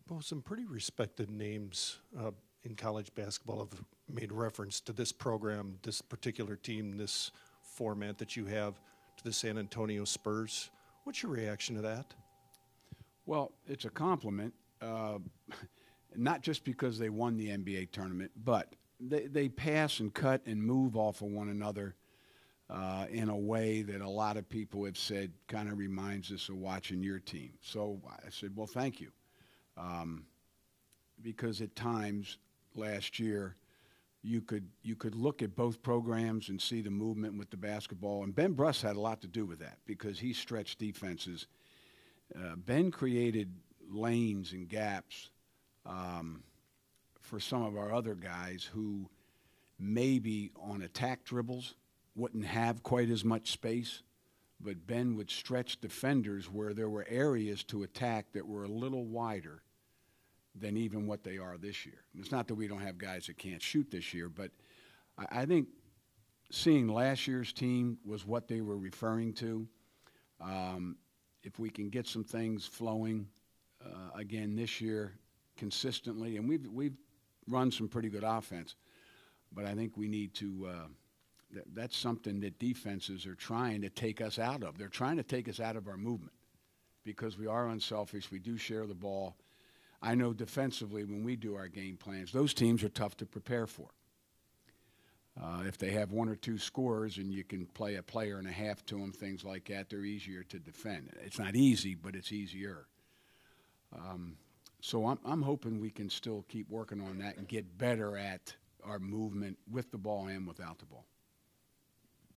Well, some pretty respected names in college basketball have made reference to this program, this particular team, this format that you have, to the San Antonio Spurs. What's your reaction to that? Well, it's a compliment, not just because they won the NBA tournament, but they pass and cut and move off of one another in a way that a lot of people have said kind of reminds us of watching your team. So I said, well, thank you. Because at times last year you could look at both programs and see the movement with the basketball, and Ben Bruss had a lot to do with that because he stretched defenses. Ben created lanes and gaps for some of our other guys who maybe on attack dribbles wouldn't have quite as much space, but Ben would stretch defenders where there were areas to attack that were a little wider than even what they are this year. And it's not that we don't have guys that can't shoot this year, but I think seeing last year's team was what they were referring to. If we can get some things flowing again this year consistently, and we've run some pretty good offense, but I think we need to that's something that defenses are trying to take us out of. They're trying to take us out of our movement because we are unselfish. We do share the ball. I know defensively when we do our game plans, those teams are tough to prepare for. If they have one or two scorers and you can play a player and a half to them, things like that, they're easier to defend. It's not easy, but it's easier. So I'm hoping we can still keep working on that and get better at our movement with the ball and without the ball.